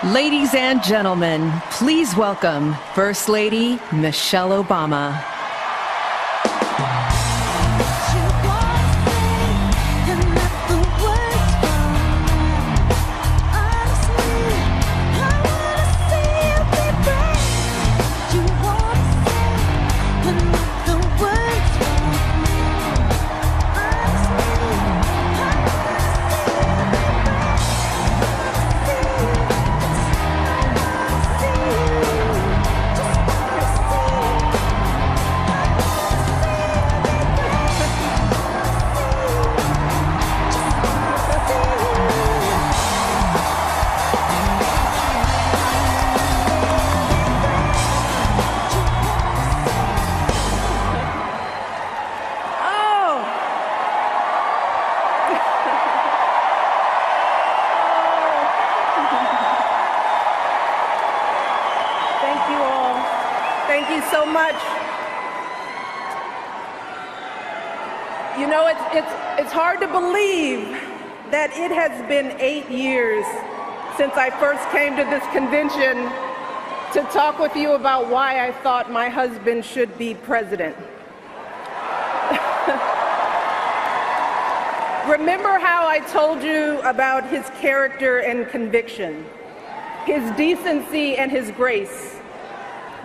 Ladies and gentlemen, please welcome First Lady Michelle Obama. Thank you so much. You know, it's hard to believe that it has been 8 years since I first came to this convention to talk with you about why I thought my husband should be president. Remember how I told you about his character and conviction, his decency and his grace,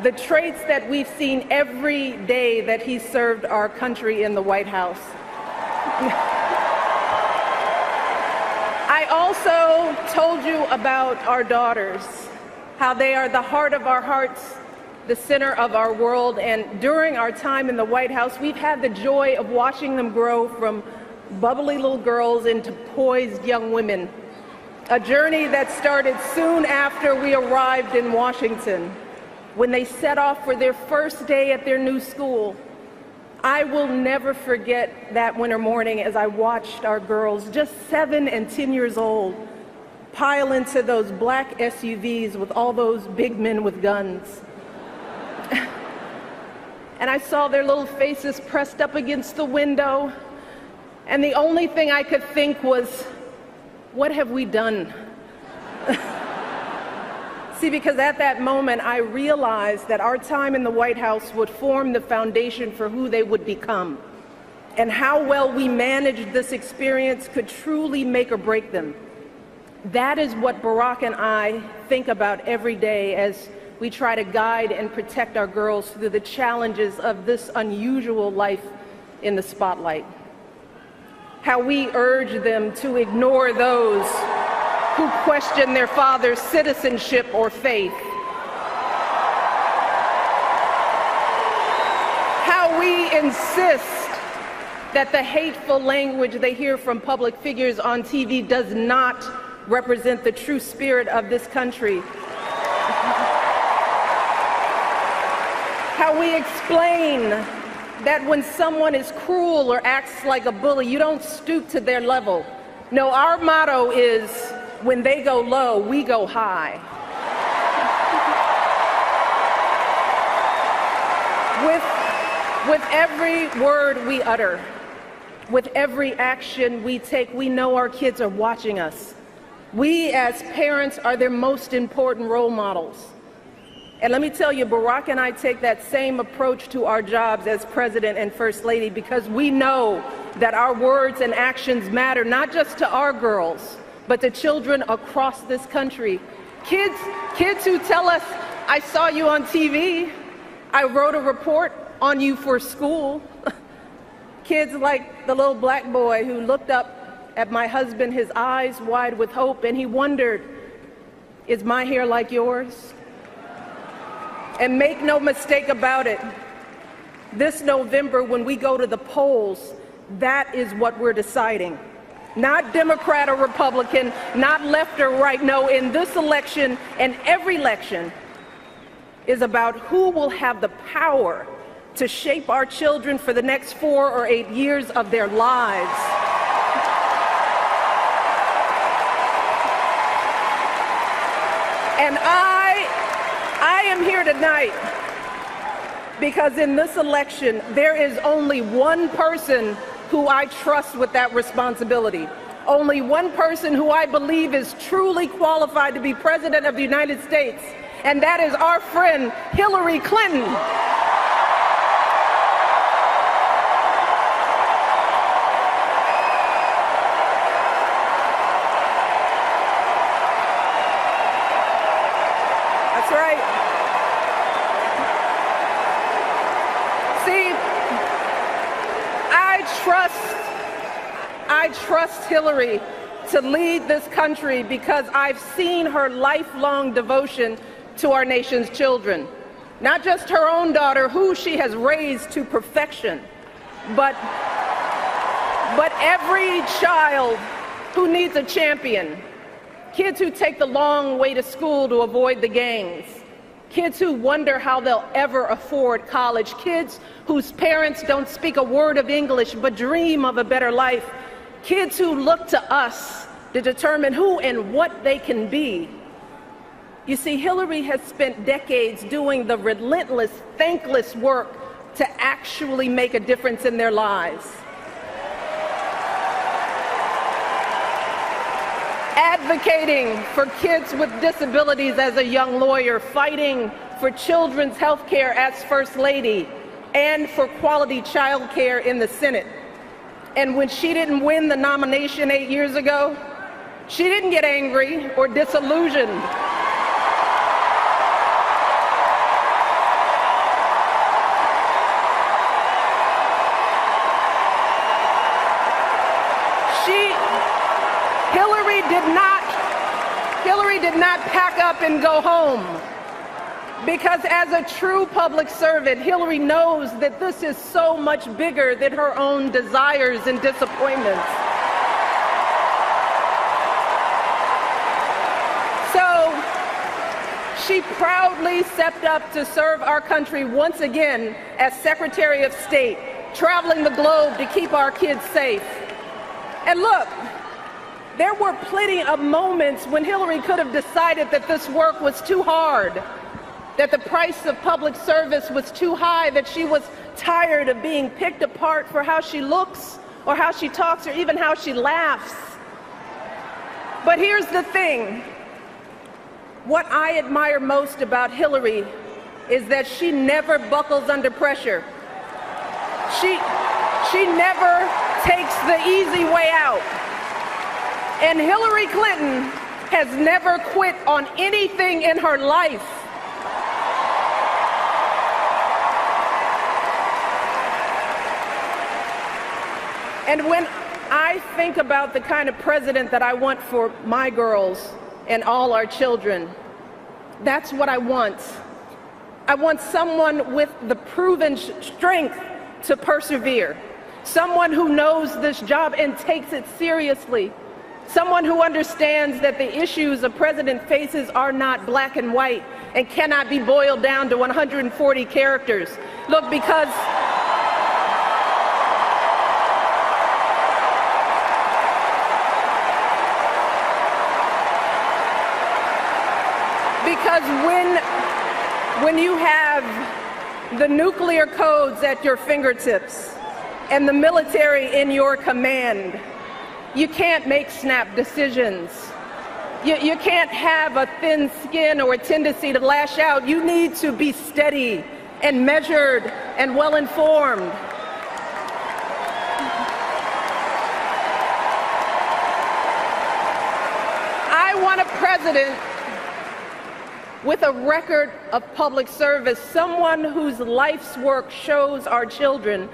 the traits that we've seen every day that he served our country in the White House. I also told you about our daughters, how they are the heart of our hearts, the center of our world, and during our time in the White House, we've had the joy of watching them grow from bubbly little girls into poised young women, a journey that started soon after we arrived in Washington, when they set off for their first day at their new school. I will never forget that winter morning as I watched our girls, just 7 and 10 years old, pile into those black SUVs with all those big men with guns. And I saw their little faces pressed up against the window, and the only thing I could think was, what have we done? See, because at that moment, I realized that our time in the White House would form the foundation for who they would become, and how well we managed this experience could truly make or break them. That is what Barack and I think about every day as we try to guide and protect our girls through the challenges of this unusual life in the spotlight. How we urge them to ignore those who question their father's citizenship or faith. How we insist that the hateful language they hear from public figures on TV does not represent the true spirit of this country. How we explain that when someone is cruel or acts like a bully, you don't stoop to their level. No, our motto is, when they go low, we go high. With every word we utter, with every action we take, we know our kids are watching us. We as parents are their most important role models. And let me tell you, Barack and I take that same approach to our jobs as President and First Lady, because we know that our words and actions matter, not just to our girls, but to children across this country. Kids who tell us, I saw you on TV, I wrote a report on you for school. Kids like the little black boy who looked up at my husband, his eyes wide with hope, and he wondered, is my hair like yours? And make no mistake about it, this November when we go to the polls, that is what we're deciding. Not Democrat or Republican, not left or right. No, in this election and every election is about who will have the power to shape our children for the next 4 or 8 years of their lives. And I am here tonight because in this election, there is only one person who I trust with that responsibility. only one person who I believe is truly qualified to be President of the United States, and that is our friend Hillary Clinton. That's right. See, I trust Hillary to lead this country because I've seen her lifelong devotion to our nation's children. Not just her own daughter, who she has raised to perfection, but every child who needs a champion. Kids who take the long way to school to avoid the gangs. Kids who wonder how they'll ever afford college. Kids whose parents don't speak a word of English but dream of a better life. Kids who look to us to determine who and what they can be. You see, Hillary has spent decades doing the relentless, thankless work to actually make a difference in their lives. Advocating for kids with disabilities as a young lawyer, fighting for children's health care as First Lady, and for quality child care in the Senate. And when she didn't win the nomination 8 years ago, she didn't get angry or disillusioned. Hillary did not pack up and go home, because as a true public servant, Hillary knows that this is so much bigger than her own desires and disappointments. So she proudly stepped up to serve our country once again as Secretary of State, traveling the globe to keep our kids safe. And look, there were plenty of moments when Hillary could have decided that this work was too hard, that the price of public service was too high, that she was tired of being picked apart for how she looks or how she talks or even how she laughs. But here's the thing. What I admire most about Hillary is that she never buckles under pressure. She never takes the easy way out. And Hillary Clinton has never quit on anything in her life. And when I think about the kind of president that I want for my girls and all our children, that's what I want. I want someone with the proven strength to persevere, someone who knows this job and takes it seriously. Someone who understands that the issues a president faces are not black and white and cannot be boiled down to 140 characters. Look, because when you have the nuclear codes at your fingertips and the military in your command, you can't make snap decisions. You can't have a thin skin or a tendency to lash out. You need to be steady and measured and well-informed. I want a president with a record of public service, someone whose life's work shows our children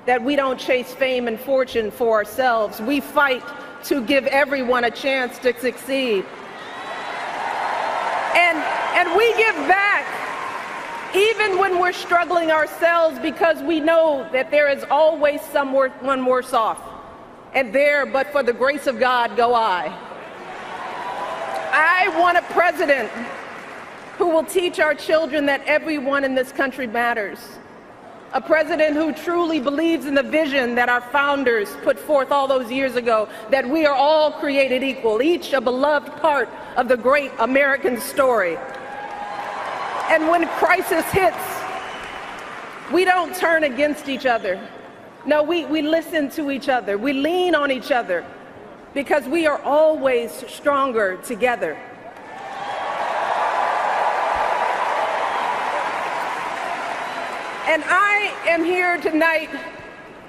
that we don't chase fame and fortune for ourselves. We fight to give everyone a chance to succeed. And we give back even when we're struggling ourselves, because we know that there is always someone worse off. And there, but for the grace of God, go I. I want a president who will teach our children that everyone in this country matters. A president who truly believes in the vision that our founders put forth all those years ago, that we are all created equal, each a beloved part of the great American story. And when crisis hits, we don't turn against each other. No, we listen to each other. We lean on each other, because we are always stronger together. And I am here tonight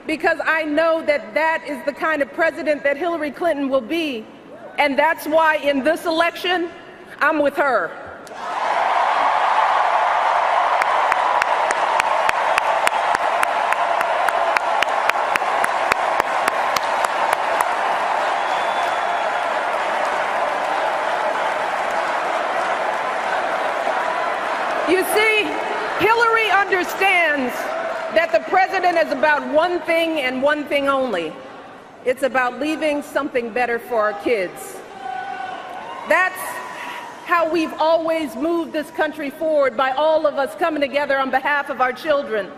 because I know that that is the kind of president that Hillary Clinton will be, and that's why in this election, I'm with her. You see, Hillary understands that the president is about one thing and one thing only. It's about leaving something better for our kids. That's how we've always moved this country forward, by all of us coming together on behalf of our children.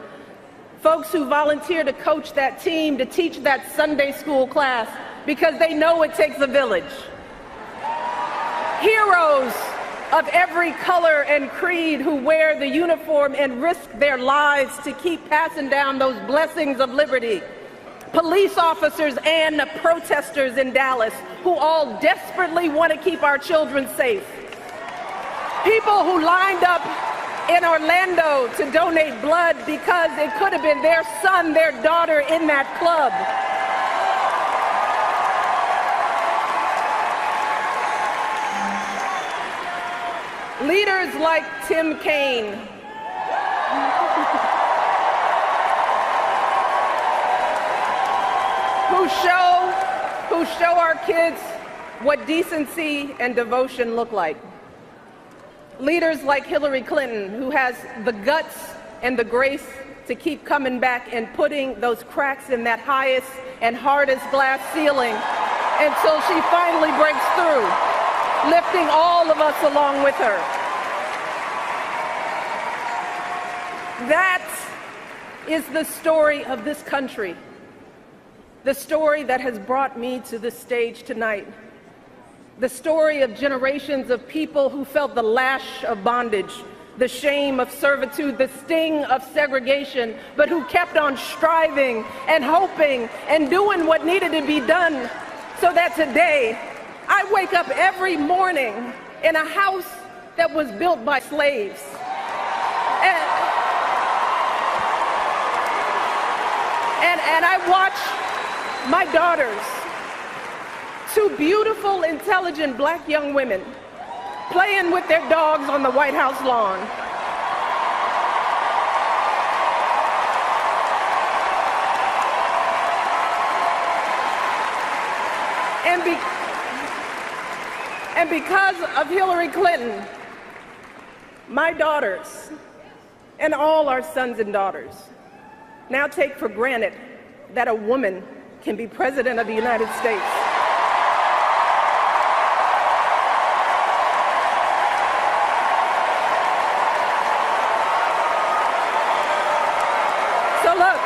Folks who volunteer to coach that team, to teach that Sunday school class, because they know it takes a village. Heroes of every color and creed who wear the uniform and risk their lives to keep passing down those blessings of liberty. Police officers and protesters in Dallas who all desperately want to keep our children safe. People who lined up in Orlando to donate blood because it could have been their son, their daughter in that club. Leaders like Tim Kaine, who show our kids what decency and devotion look like. Leaders like Hillary Clinton, who has the guts and the grace to keep coming back and putting those cracks in that highest and hardest glass ceiling until she finally breaks through, lifting all of us along with her. That is the story of this country, the story that has brought me to this stage tonight, the story of generations of people who felt the lash of bondage, the shame of servitude, the sting of segregation, but who kept on striving and hoping and doing what needed to be done so that today I wake up every morning in a house that was built by slaves. And I watch my daughters, two beautiful, intelligent black young women, playing with their dogs on the White House lawn. And because of Hillary Clinton, my daughters and all our sons and daughters now take for granted that a woman can be president of the United States. So look,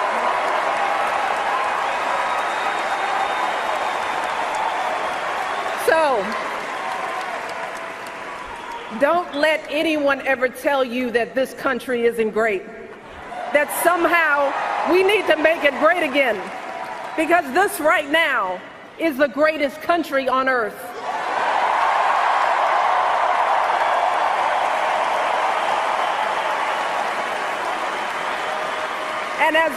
don't let anyone ever tell you that this country isn't great, that somehow we need to make it great again, because this right now is the greatest country on earth. And as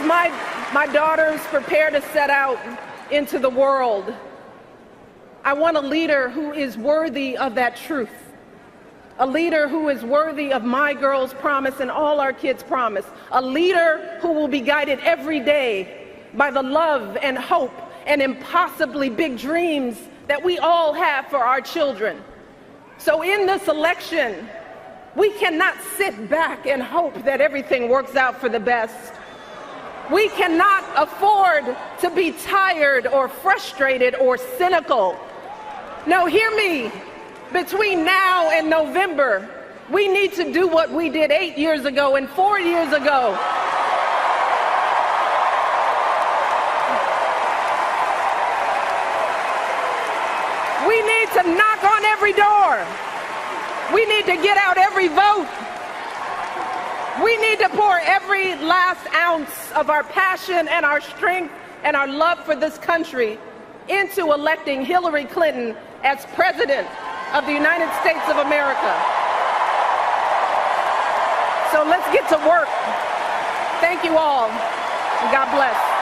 my daughters prepare to set out into the world, I want a leader who is worthy of that truth. A leader who is worthy of my girls' promise and all our kids' promise. A leader who will be guided every day by the love and hope and impossibly big dreams that we all have for our children. So in this election, we cannot sit back and hope that everything works out for the best. We cannot afford to be tired or frustrated or cynical. No, hear me. Between now and November, we need to do what we did 8 years ago and 4 years ago. We need to knock on every door. We need to get out every vote. We need to pour every last ounce of our passion and our strength and our love for this country into electing Hillary Clinton as President of the United States of America. So let's get to work. Thank you all, and God bless.